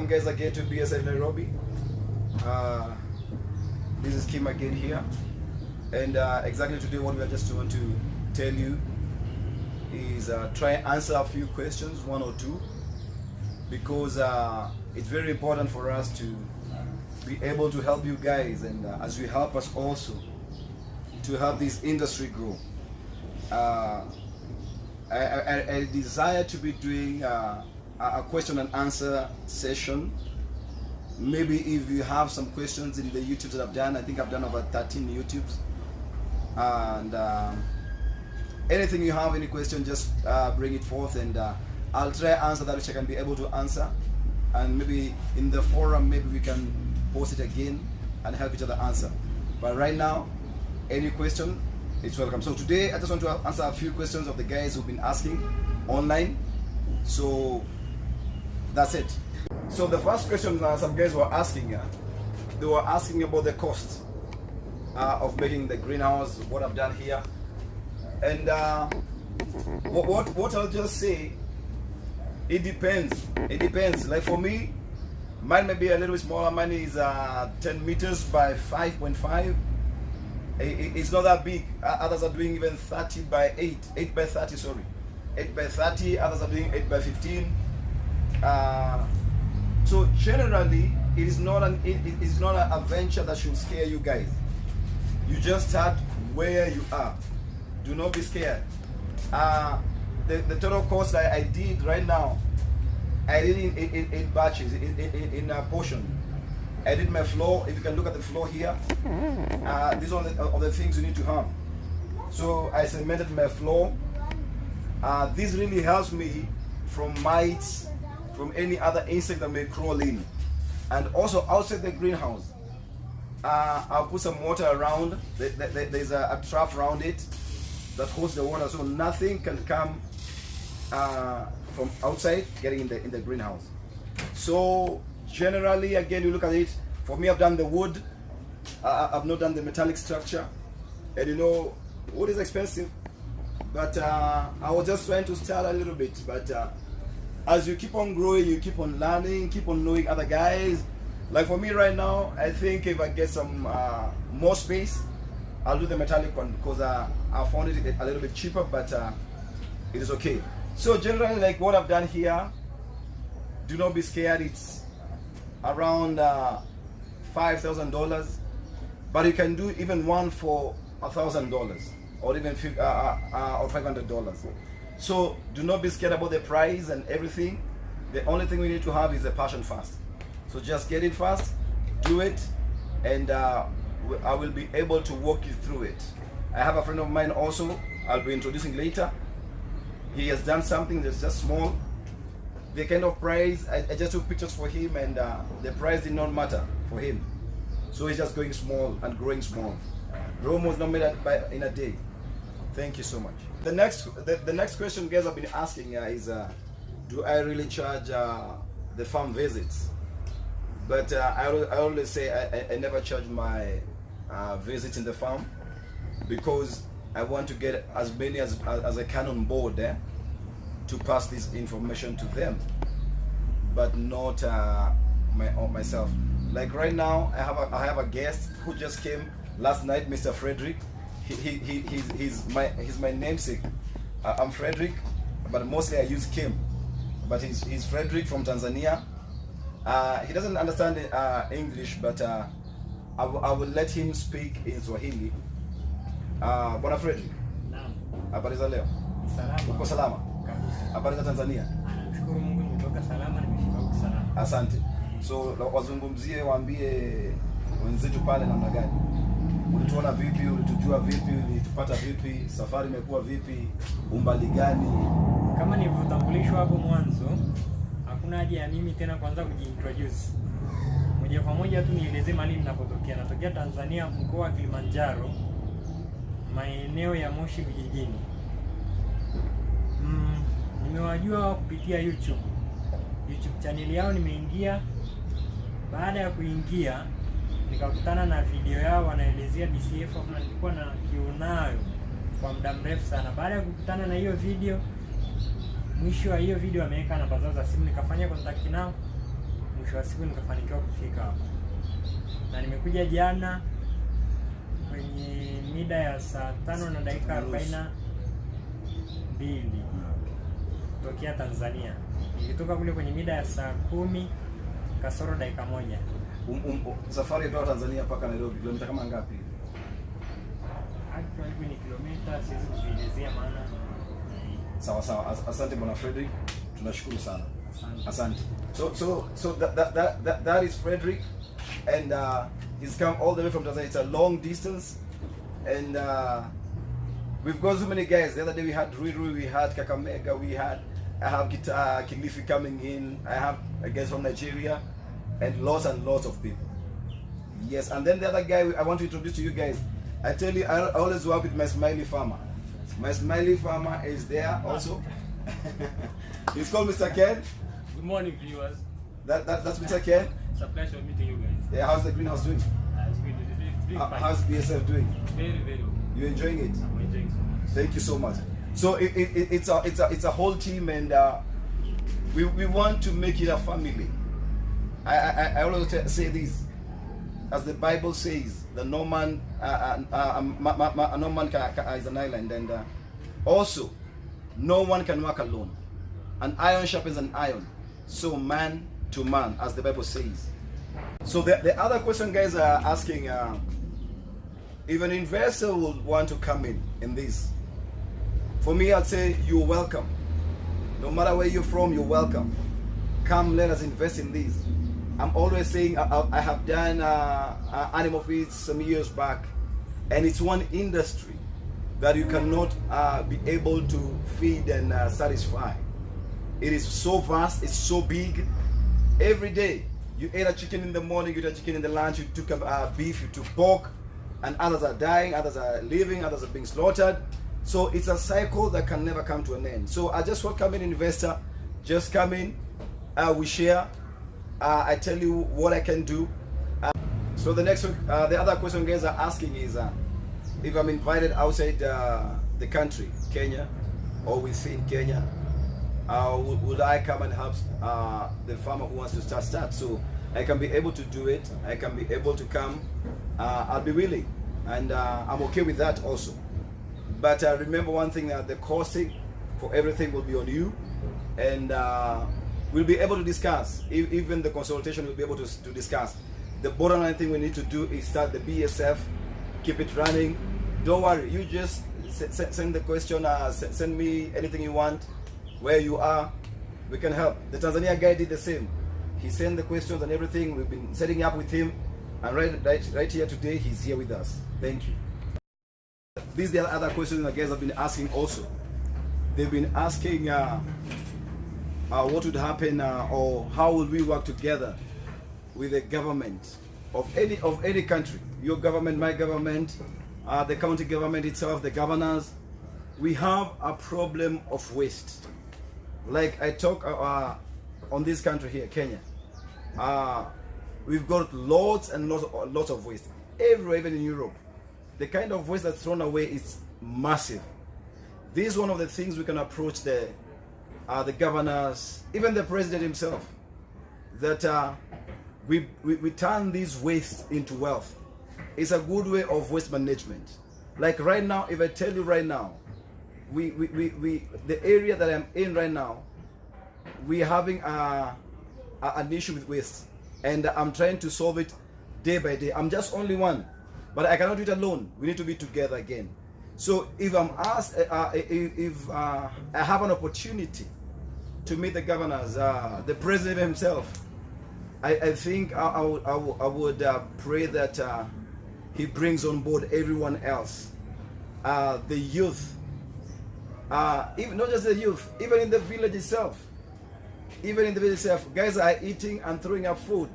Welcome guys again to Bsf Nairobi. This is Kim again here, and exactly today what we are just want to tell you is try and answer a few questions, one or two, because it's very important for us to be able to help you guys, and as you help us also to help this industry grow. I desire to be doing a question and answer session. Maybe if you have some questions in the YouTubes that I've done, I think I've done over 13 YouTubes, and anything you have, any question, just bring it forth, and I'll try to answer that which I can be able to answer, and maybe in the forum maybe we can post it again and help each other answer. But right now, any question, it's welcome. So today I just want to answer a few questions of the guys who've been asking online. So that's it. So the first question some guys were asking, they were asking about the cost of making the greenhouse, what I've done here, and what I'll just say, it depends. It depends. Like for me, mine may be a little bit smaller. Mine is 10 meters by 5.5. It's not that big. Others are doing even 30 by 8 by 30, sorry. 8 by 30, others are doing 8 by 15. So generally, it is not a venture that should scare you guys. You just start where you are. Do not be scared. The total cost that I did right now, I did in batches, in a portion. I did my floor. If you can look at the floor here, these are all the things you need to have. So I cemented my floor. This really helps me from mites, from any other insect that may crawl in. And also outside the greenhouse, I'll put some water around. There's a trap around it that holds the water, so nothing can come from outside getting in the greenhouse. So generally, again, you look at it. For me, I've done the wood. I've not done the metallic structure, and you know, wood is expensive. But I was just trying to start a little bit. But as you keep on growing, you keep on learning, keep on knowing other guys. Like for me right now, I think if I get some more space, I'll do the metallic one, because I found it a little bit cheaper, but it is okay. So generally, like what I've done here, do not be scared. It's around $5,000, but you can do even one for $1,000 or even or $500. So do not be scared about the price and everything. The only thing we need to have is a passion first. So just get it first, do it, and I will be able to walk you through it. I have a friend of mine also, I'll be introducing later. He has done something that's just small. The kind of price, I just took pictures for him, and the price did not matter for him. So he's just going small and growing small. Rome was not made in a day. Thank you so much. The next question guys have been asking is, do I really charge the farm visits? But I always say I never charge my visits in the farm, because I want to get as many as I can on board there to pass this information to them, but not myself. Like right now, I have a guest who just came last night, Mr. Frederick. He's my namesake. I'm Frederick, but mostly I use Kim. But he's Frederick from Tanzania. He doesn't understand English, but I will let him speak in Swahili. Bwana Frederick, Naam. Habari za leo? Salama. Uko salama? Kabisa. Habari za Tanzania? Namshukuru Mungu nimetoka salama, nimefika huko salama. Asante. So wazungumzie, waambie wenzetu pale namna gani. Ulituona vipi? Ulitujua vipi? Ulitupata vipi? Safari imekuwa vipi? Umbali gani? Kama nilivyotambulishwa hapo mwanzo, hakuna haja ya mimi tena kwanza kujiintroduce. Moja kwa moja tu nielezee mahali ninapotokea. Natokea Tanzania, mkoa wa Kilimanjaro, maeneo ya Moshi vijijini. Nimewajua kupitia YouTube channel yao nimeingia. Baada ya kuingia, nikakutana na video yao wanaelezea Bsf Farmer, nilikuwa na kionayo kwa muda mrefu sana. Baada ya kukutana na hiyo video, mwisho wa hiyo video ameweka namba zao za simu, nikafanya contact nao, mwisho wa siku nikafanikiwa kufika hapa, na nimekuja jana kwenye mida ya saa 5:42 kutokea Tanzania. Nilitoka kule kwenye mida ya saa 10 kasoro dakika moja. Safari kutoka Tanzania mpaka Nairobi kilomita kama ngapi? Actually ni kilomita, siwezi kuelezea maana. Sawa sawa, asante bwana Frederick, tunashukuru sana. Asante. So that is Frederick, and he's come all the way from Tanzania. It's a long distance, and we've got so many guys. The other day we had Rui, we had Kakamega, I have Kilifi coming in, I have guys from Nigeria, and lots of people. Yes, and then the other guy I want to introduce to you guys. I tell you, I always work with my Smiley Farmer. My Smiley Farmer is there also. He's called Mr. Ken. Good morning, viewers. That's Mr. Ken. It's a pleasure meeting you guys. Yeah, how's the greenhouse doing? It's good. It's doing fine. How's Bsf doing? Very well. You enjoying it? I'm enjoying so much. Thank you so much. So it's a whole team, and we want to make it a family. I always say this, as the Bible says, that no man is an island, and also no one can work alone. An iron sharpens an iron, so man to man, as the Bible says. So the other question guys are asking, if an investor would want to come in this, for me I'd say you're welcome. No matter where you're from, you're welcome. Come, let us invest in this. I'm always saying I have done animal feeds some years back, and it's one industry that you cannot be able to feed and satisfy. It is so vast, it's so big. Every day you ate a chicken in the morning, you ate a chicken in the lunch, you took beef, you took pork, and others are dying, others are living, others are being slaughtered. So it's a cycle that can never come to an end. So I just welcome an investor. Just come in, we share. I tell you what I can do. So the next one, the other question guys are asking is, if I'm invited outside the country, Kenya, or within Kenya, would I come and help the farmer who wants to start? So I can be able to do it. I can be able to come. I'll be willing, and I'm okay with that also. But remember one thing, that the costing for everything will be on you, and we'll be able to discuss. Even the consultation we'll be able to discuss. The bottom line thing we need to do is start the BSF, keep it running. Don't worry, you just send the question, send me anything you want, where you are, we can help. The Tanzania guy did the same. He sent the questions and everything. We've been setting up with him, and right here today, he's here with us. Thank you. These are the other questions the guys have been asking also. They've been asking what would happen or how would we work together with the government of any country, your government, my government, the county government itself, the governors. We have a problem of waste. Like I talk on this country here, Kenya, we've got lots and lots of waste everywhere, even in Europe. The kind of waste that's thrown away is massive. This is one of the things we can approach the governors, even the president himself, that we turn this waste into wealth. It's a good way of waste management. Like right now, if I tell you right now, the area that I'm in right now, we're having an issue with waste, and I'm trying to solve it day by day. I'm just only one, but I cannot do it alone. We need to be together again. So if I'm asked, if I have an opportunity to meet the governors, the president himself, I think I would pray that he brings on board everyone else, the youth, even not just the youth, even in the village itself. Even in the village itself, guys are eating and throwing up food.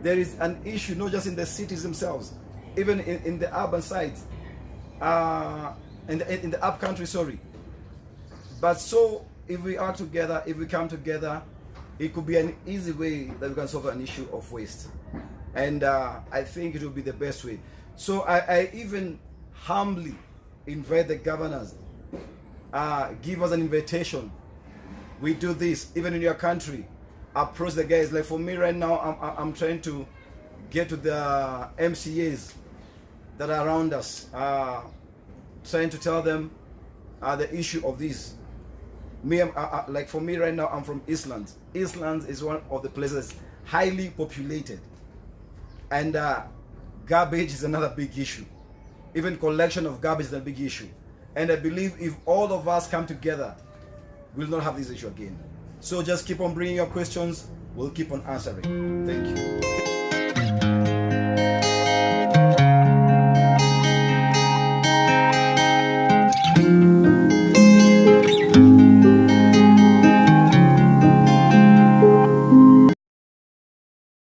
There is an issue not just in the cities themselves, even in the urban sites, in the up country, sorry. But so if we are together, if we come together, it could be an easy way that we can solve an issue of waste. And I think it will be the best way. So I even humbly invite the governors, give us an invitation. We do this, even in your country. approach the guys. Like for me right now, I'm trying to get to the MCAs that are around us, trying to tell them the issue of this. Me, like for me right now, I'm from Eastlands. Eastlands is one of the places highly populated, and garbage is another big issue. Even collection of garbage is a big issue. And I believe if all of us come together, we'll not have this issue again. So just keep on bringing your questions. We'll keep on answering. Thank you.